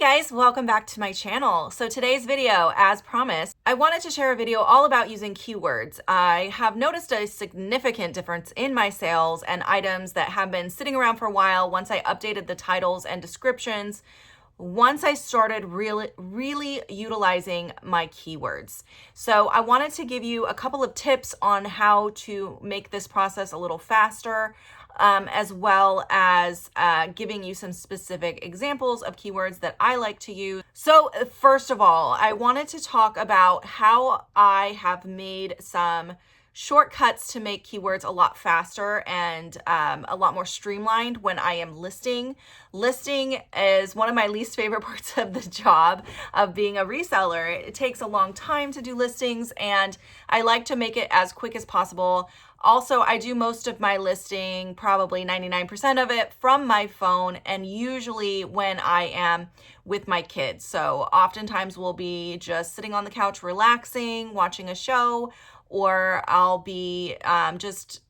Hey guys, welcome back to my channel. So today's video, as promised, I wanted to share a video all about using keywords. I have noticed a significant difference in my sales and items that have been sitting around for a while once I updated the titles and descriptions, once I started really utilizing my keywords. So I wanted to give you a couple of tips on how to make this process a little faster, as well as giving you some specific examples of keywords that I like to use. So first of all, I wanted to talk about how I have made some shortcuts to make keywords a lot faster and a lot more streamlined when I am listing. Listing is one of my least favorite parts of the job of being a reseller. It takes a long time to do listings, and I like to make it as quick as possible. Also, I do most of my listing, probably 99% of it, from my phone, and usually when I am with my kids. So oftentimes we'll be just sitting on the couch relaxing, watching a show, or I'll be just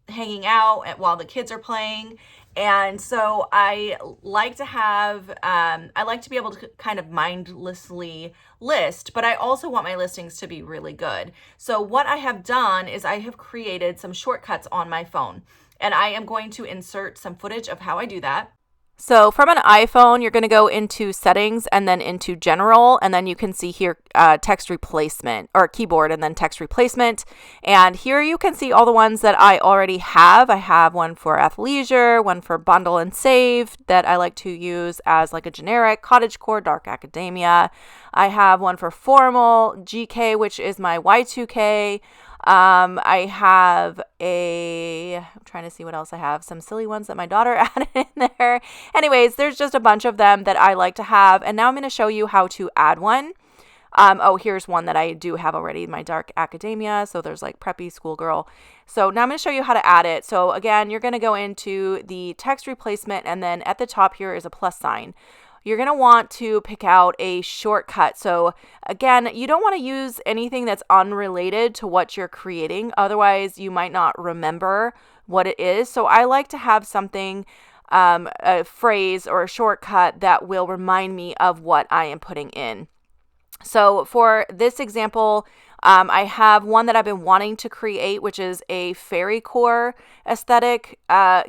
hanging out while the kids are playing. And so I like to have, I like to be able to kind of mindlessly list, but I also want my listings to be really good. So what I have done is I have created some shortcuts on my phone, and I am going to insert some footage of how I do that. So from an iPhone, you're going to go into settings and then into general, and then you can see here text replacement, or keyboard and then text replacement. And here you can see all the ones that I already have. I have one for athleisure, one for bundle and save that I like to use as like a generic, cottagecore, dark academia. I have one for formal, GK, which is my Y2K. I have I'm trying to see what else I have. Some silly ones that my daughter added in there. Anyways, there's just a bunch of them that I like to have. And now I'm going to show you how to add one. Here's one that I do have already, my dark academia. So there's like preppy schoolgirl. So now I'm going to show you how to add it. So again, you're going to go into the text replacement, and then at the top here is a plus sign. You're going to want to pick out a shortcut. So again, you don't want to use anything that's unrelated to what you're creating. Otherwise, you might not remember what it is. So I like to have something, a phrase or a shortcut that will remind me of what I am putting in. So for this example, I have one that I've been wanting to create, which is a fairy core aesthetic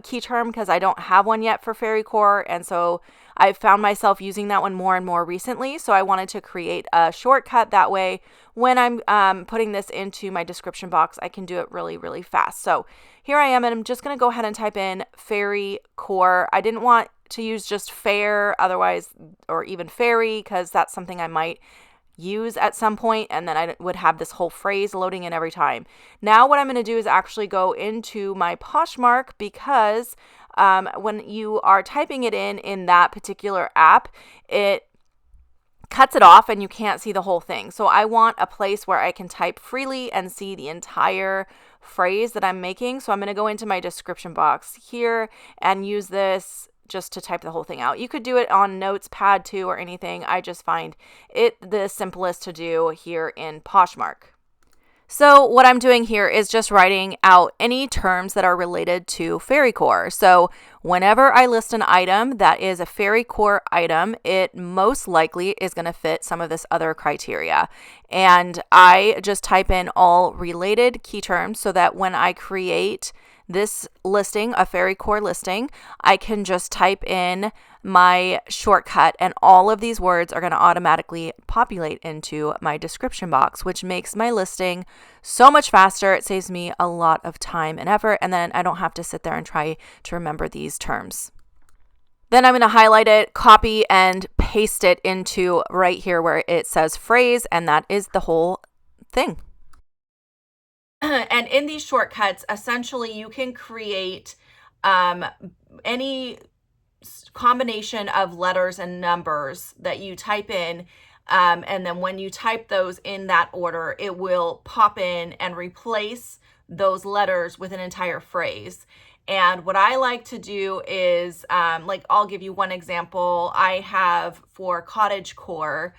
key term, because I don't have one yet for fairy core. And so I've found myself using that one more and more recently. So I wanted to create a shortcut that way when I'm putting this into my description box, I can do it really fast. So here I am, and I'm just going to go ahead and type in fairy core. I didn't want to use just fair otherwise, or even fairy, because that's something I might use at some point, and then I would have this whole phrase loading in every time. Now what I'm going to do is actually go into my Poshmark, because when you are typing it in that particular app, it cuts it off and you can't see the whole thing. So I want a place where I can type freely and see the entire phrase that I'm making. So I'm going to go into my description box here and use this just to type the whole thing out. You could do it on Notepad too or anything. I just find it the simplest to do here in Poshmark. So what I'm doing here is just writing out any terms that are related to fairy core. So whenever I list an item that is a fairy core item, it most likely is going to fit some of this other criteria. And I just type in all related key terms so that when I create this listing, a fairy core listing, I can just type in my shortcut, and all of these words are going to automatically populate into my description box, which makes my listing so much faster. It saves me a lot of time and effort, and then I don't have to sit there and try to remember these terms. Then I'm going to highlight it, copy, and paste it into right here where it says phrase, and that is the whole thing. And in these shortcuts, essentially you can create any combination of letters and numbers that you type in, and then when you type those in that order, it will pop in and replace those letters with an entire phrase. And what I like to do is, I'll give you one example. I have for cottagecore,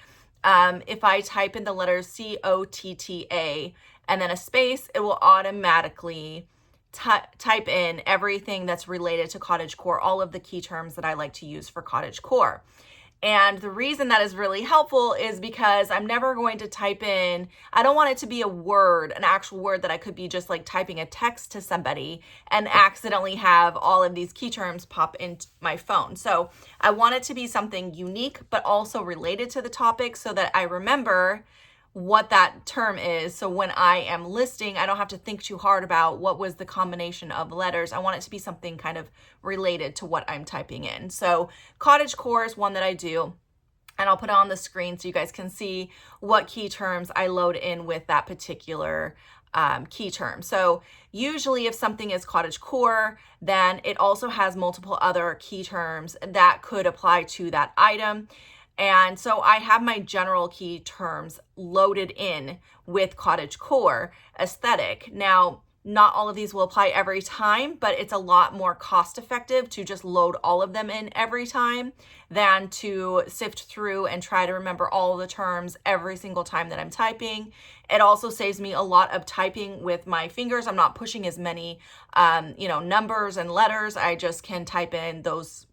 if I type in the letters COTTA and then a space, it will automatically type in everything that's related to cottagecore, all of the key terms that I like to use for cottagecore. And the reason that is really helpful is because I'm never going to type in, I don't want it to be a word, an actual word that I could be just like typing a text to somebody and accidentally have all of these key terms pop into my phone. So I want it to be something unique, but also related to the topic so that I remember what that term is. So when I am listing, I don't have to think too hard about what was the combination of letters. I want it to be something kind of related to what I'm typing in. So cottagecore is one that I do, and I'll put it on the screen so you guys can see what key terms I load in with that particular key term. So usually if something is cottagecore, then it also has multiple other key terms that could apply to that item. And so I have my general key terms loaded in with cottagecore aesthetic. Now, not all of these will apply every time, but it's a lot more cost effective to just load all of them in every time than to sift through and try to remember all of the terms every single time that I'm typing. It also saves me a lot of typing with my fingers. I'm not pushing as many, numbers and letters. I just can type in those,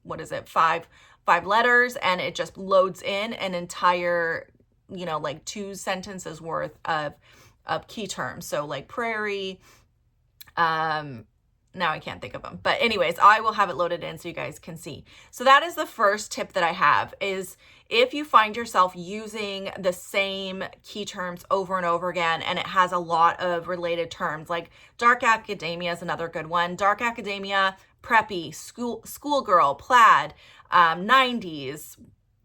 five letters, and it just loads in an entire, like 2 sentences worth of key terms. So like prairie, now I can't think of them, but anyways, I will have it loaded in so you guys can see. So that is the first tip that I have, is if you find yourself using the same key terms over and over again, and it has a lot of related terms, like dark academia is another good one. Dark academia, preppy, schoolgirl, plaid, 90s.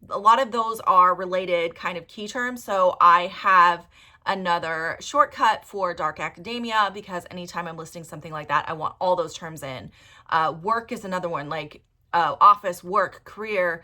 A lot of those are related kind of key terms. So I have another shortcut for dark academia because anytime I'm listing something like that, I want all those terms in. Work is another one, like office, work, career,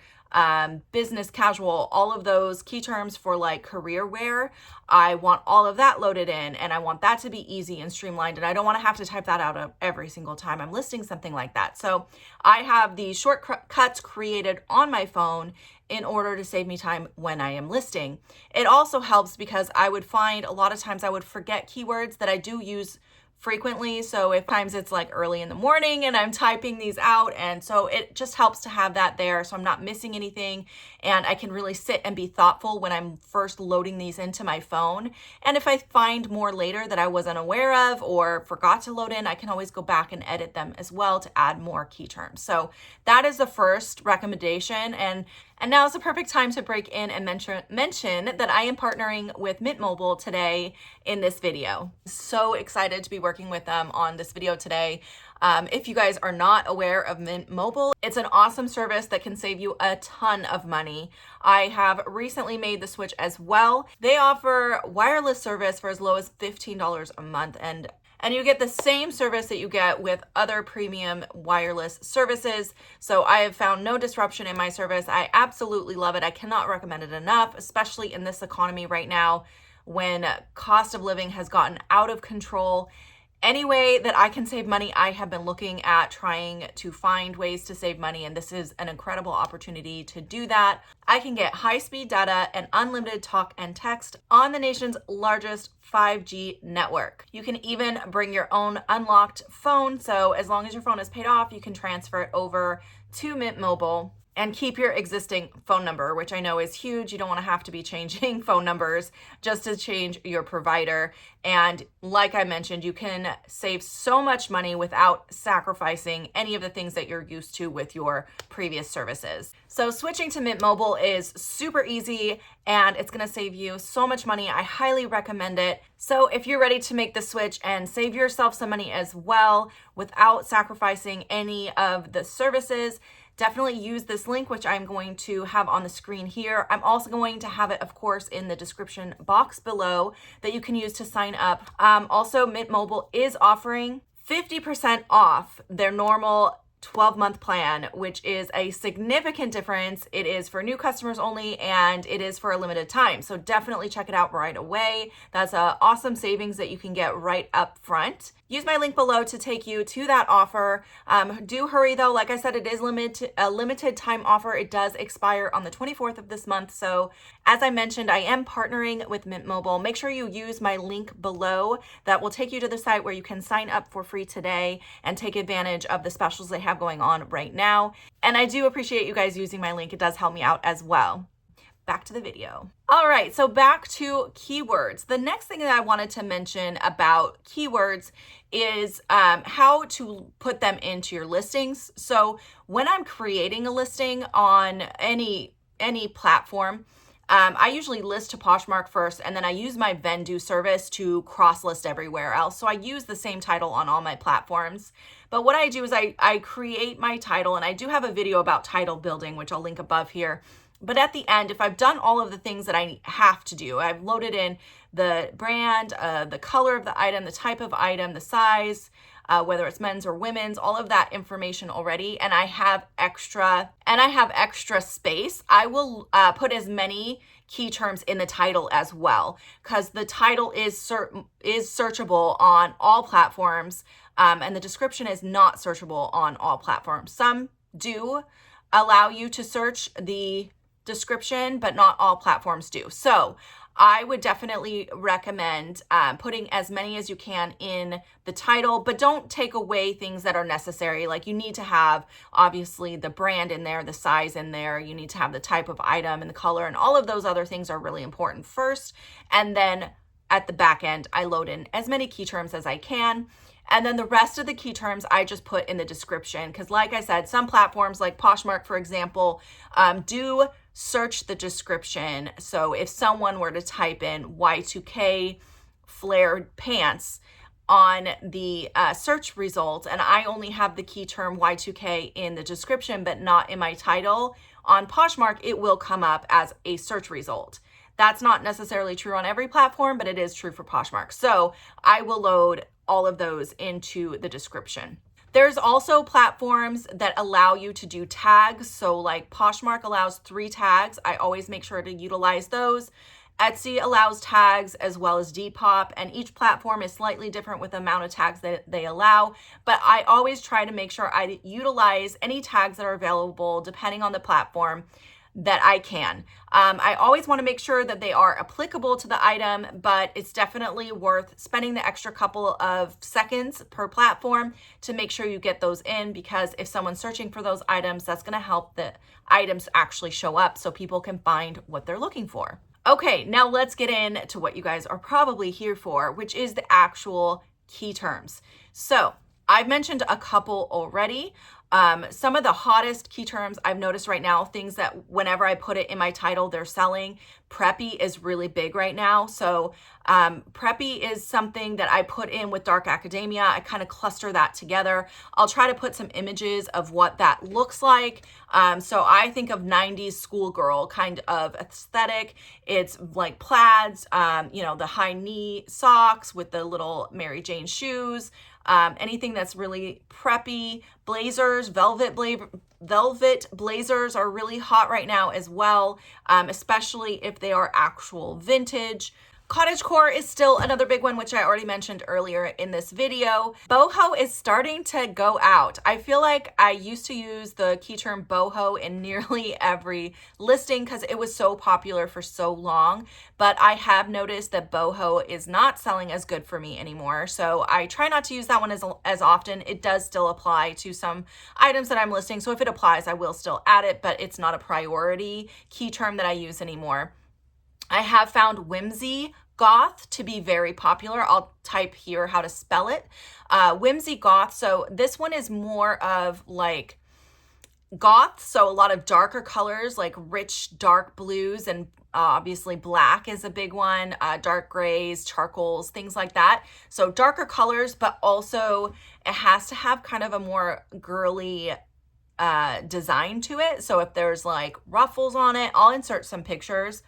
business casual, all of those key terms for like career wear. I want all of that loaded in, and I want that to be easy and streamlined. And I don't want to have to type that out every single time I'm listing something like that. So I have these shortcuts created on my phone in order to save me time when I am listing. It also helps because I would find a lot of times I would forget keywords that I do use frequently. So if times it's like early in the morning and I'm typing these out, and so it just helps to have that there so I'm not missing anything, and I can really sit and be thoughtful when I'm first loading these into my phone. And if I find more later that I wasn't aware of or forgot to load in, I can always go back and edit them as well to add more key terms. So that is the first recommendation. And now is the perfect time to break in and mention that I am partnering with Mint Mobile today in this video. So excited to be working with them on this video today. If you guys are not aware of Mint Mobile, it's an awesome service that can save you a ton of money. I have recently made the switch as well. They offer wireless service for as low as $15 a month, and you get the same service that you get with other premium wireless services. So I have found no disruption in my service. I absolutely love it. I cannot recommend it enough, especially in this economy right now when cost of living has gotten out of control. Any way that I can save money, I have been looking at trying to find ways to save money, and this is an incredible opportunity to do that. I can get high-speed data and unlimited talk and text on the nation's largest 5G network. You can even bring your own unlocked phone, so as long as your phone is paid off, you can transfer it over to Mint Mobile and keep your existing phone number, which I know is huge. You don't want to have to be changing phone numbers just to change your provider. And like I mentioned, you can save so much money without sacrificing any of the things that you're used to with your previous services. So switching to Mint Mobile is super easy, and it's going to save you so much money. I highly recommend it. So if you're ready to make the switch and save yourself some money as well without sacrificing any of the services, definitely use this link, which I'm going to have on the screen here. I'm also going to have it, of course, in the description box below that you can use to sign up. Also, Mint Mobile is offering 50% off their normal 12-month plan, which is a significant difference. It is for new customers only, and it is for a limited time. So definitely check it out right away. That's an awesome savings that you can get right up front. Use my link below to take you to that offer. Do hurry though. Like I said, it is a limited time offer. It does expire on the 24th of this month. So as I mentioned, I am partnering with Mint Mobile. Make sure you use my link below. That will take you to the site where you can sign up for free today and take advantage of the specials they have going on right now. And I do appreciate you guys using my link. It does help me out as well. Back to the video. All right, so back to keywords. The next thing that I wanted to mention about keywords is how to put them into your listings. So when I'm creating a listing on any platform, I usually list to Poshmark first, and then I use my Vendu service to cross list everywhere else. So I use the same title on all my platforms. But what I do is I create my title, and I do have a video about title building, which I'll link above here. But at the end, if I've done all of the things that I have to do, I've loaded in the brand, the color of the item, the type of item, the size, whether it's men's or women's, all of that information already, and I have extra space, I will put as many key terms in the title as well, because the title is searchable on all platforms, and the description is not searchable on all platforms. Some do allow you to search the description, but not all platforms do. So I would definitely recommend putting as many as you can in the title, but don't take away things that are necessary. Like you need to have obviously the brand in there, the size in there, you need to have the type of item and the color, and all of those other things are really important first. And then at the back end, I load in as many key terms as I can. And then the rest of the key terms I just put in the description, because like I said, some platforms like Poshmark, for example, do search the description. So if someone were to type in Y2K flared pants on the search results, and I only have the key term Y2K in the description, but not in my title, on Poshmark, it will come up as a search result. That's not necessarily true on every platform, but it is true for Poshmark. So I will load all of those into the description. There's also platforms that allow you to do tags. So like Poshmark allows 3 tags. I always make sure to utilize those. Etsy allows tags as well as Depop, and each platform is slightly different with the amount of tags that they allow. But I always try to make sure I utilize any tags that are available depending on the platform that I can. I always want to make sure that they are applicable to the item, but it's definitely worth spending the extra couple of seconds per platform to make sure you get those in, because if someone's searching for those items, that's going to help the items actually show up so people can find what they're looking for. Okay, now let's get into what you guys are probably here for, which is the actual key terms. So I've mentioned a couple already. Some of the hottest key terms I've noticed right now, things that whenever I put it in my title, they're selling. Preppy is really big right now. So preppy is something that I put in with dark academia. I kind of cluster that together. I'll try to put some images of what that looks like. So I think of 90s schoolgirl kind of aesthetic. It's like plaids, you know, the high knee socks with the little Mary Jane shoes. Anything that's really preppy. Blazers, velvet blazers are really hot right now as well, especially if they are actual vintage. Cottagecore is still another big one, which I already mentioned earlier in this video. Boho is starting to go out. I feel like I used to use the key term boho in nearly every listing because it was so popular for so long, but I have noticed that boho is not selling as good for me anymore. So I try not to use that one as often. It does still apply to some items that I'm listing. So if it applies, I will still add it, but it's not a priority key term that I use anymore. I have found whimsy goth to be very popular. I'll type here how to spell it. Whimsy goth. So this one is more of like goth. So a lot of darker colors, like rich dark blues, and obviously black is a big one. Dark grays, charcoals, things like that. So darker colors, but also it has to have kind of a more girly design to it. So if there's like ruffles on it, I'll insert some pictures.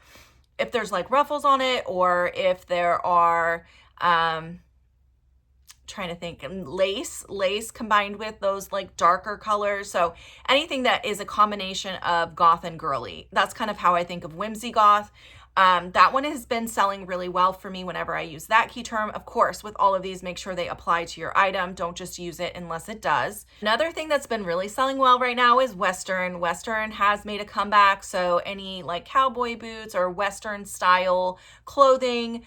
If there's like ruffles on it, or if there are, trying to think, lace combined with those like darker colors. So anything that is a combination of goth and girly. That's kind of how I think of whimsy goth. That one has been selling really well for me whenever I use that key term. Of course, with all of these, make sure they apply to your item. Don't just use it unless it does. Another thing that's been really selling well right now is Western. Western has made a comeback. So any like cowboy boots or Western style clothing,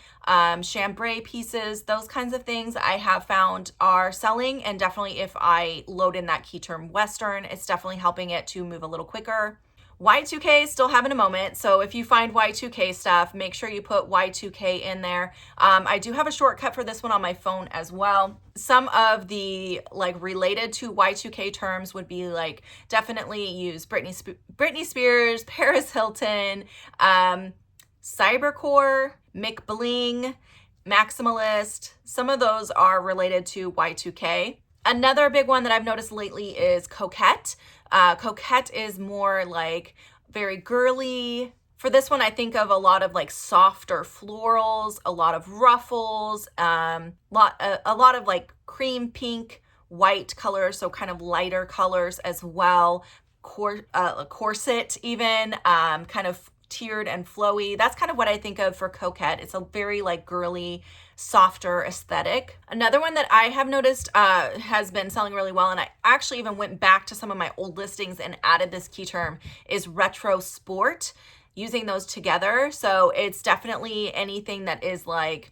chambray pieces, those kinds of things I have found are selling. And definitely if I load in that key term Western, it's definitely helping it to move a little quicker. Y2K is still having a moment, so if you find Y2K stuff, make sure you put Y2K in there. I do have a shortcut for this one on my phone as well. Some of the like related to Y2K terms would be like definitely use Britney Spears, Paris Hilton, cybercore, McBling, maximalist. Some of those are related to Y2K. Another big one that I've noticed lately is coquette. Coquette is more like very girly. For this one, I think of a lot of like softer florals, a lot of ruffles, a lot of like cream pink, white colors, so kind of lighter colors as well. Corset even, kind of tiered and flowy. That's kind of what I think of for coquette. It's a very like girly, softer aesthetic. Another one that I have noticed has been selling really well, and I actually even went back to some of my old listings and added this key term, is retro sport, using those together. So it's definitely anything that is like,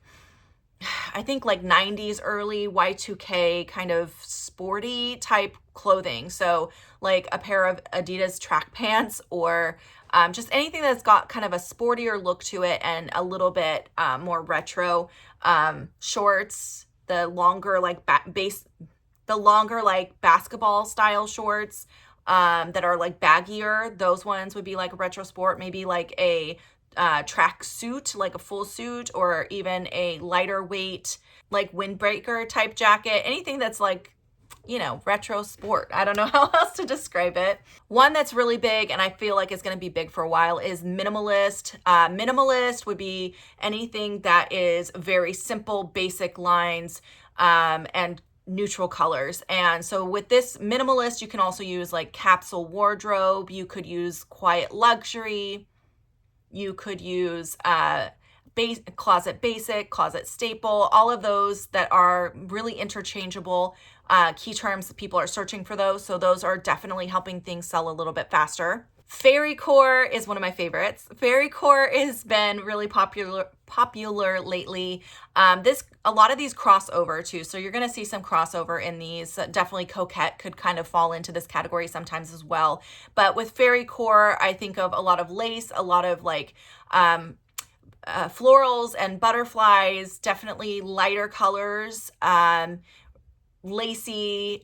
I think like 90s early Y2K kind of sporty type clothing. So like a pair of Adidas track pants or just anything that's got kind of a sportier look to it and a little bit more retro. Shorts, the longer like basketball style shorts that are like baggier, those ones would be like a retro sport, maybe like a track suit, like a full suit, or even a lighter weight like windbreaker type jacket, anything that's like, you know, retro sport. I don't know how else to describe it. One that's really big and I feel like it's going to be big for a while is minimalist. Minimalist would be anything that is very simple, basic lines and neutral colors. And so with this minimalist, you can also use like capsule wardrobe. You could use quiet luxury. You could use closet basic, closet staple, all of those that are really interchangeable key terms that people are searching for those. So those are definitely helping things sell a little bit faster. Fairy core is one of my favorites. Fairy core has been really popular lately. A lot of these cross over too. So you're going to see some crossover in these. Definitely coquette could kind of fall into this category sometimes as well. But with fairy core, I think of a lot of lace, a lot of like florals and butterflies, definitely lighter colors, lacy,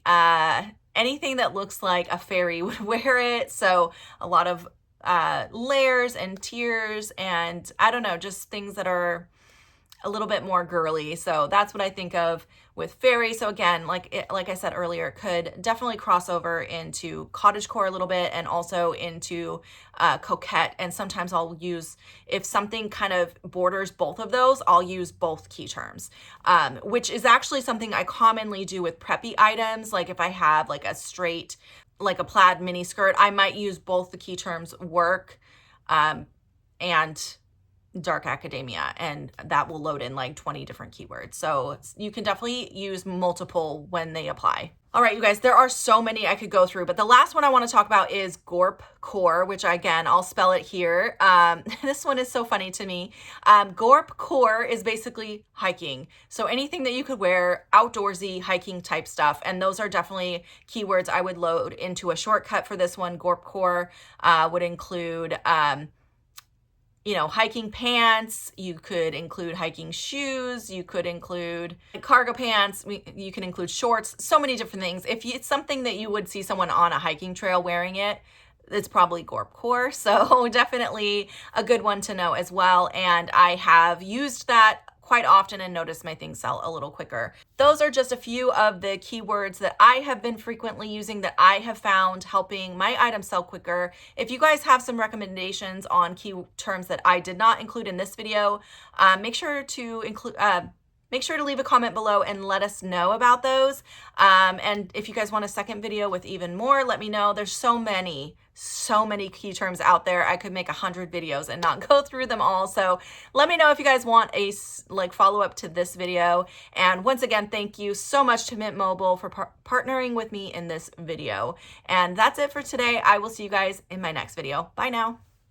anything that looks like a fairy would wear it. So a lot of layers and tiers and I don't know, just things that are a little bit more girly. So that's what I think of with fairy. So again, like I said earlier, could definitely cross over into cottagecore a little bit and also into coquette. And sometimes I'll use, if something kind of borders both of those, I'll use both key terms, which is actually something I commonly do with preppy items. Like if I have like a straight, like a plaid mini skirt, I might use both the key terms work and dark academia, and that will load in like 20 different keywords. So you can definitely use multiple when they apply. All right, you guys, there are so many I could go through, but the last one I want to talk about is Gorp Core, which again, I'll spell it here. This one is so funny to me. Gorp Core is basically hiking. So anything that you could wear, outdoorsy hiking type stuff. And those are definitely keywords I would load into a shortcut for this one. Gorp Core would include you know, hiking pants, you could include hiking shoes, you could include cargo pants, you can include shorts, so many different things. If it's something that you would see someone on a hiking trail wearing it, it's probably Gorp Core. So definitely a good one to know as well. And I have used that quite often and notice my things sell a little quicker. Those are just a few of the keywords that I have been frequently using that I have found helping my items sell quicker. If you guys have some recommendations on key terms that I did not include in this video, make sure to make sure to leave a comment below and let us know about those. And if you guys want a second video with even more, let me know. There's so many key terms out there. I could make 100 videos and not go through them all. So let me know if you guys want a follow-up to this video. And once again, thank you so much to Mint Mobile for partnering with me in this video. And that's it for today. I will see you guys in my next video. Bye now.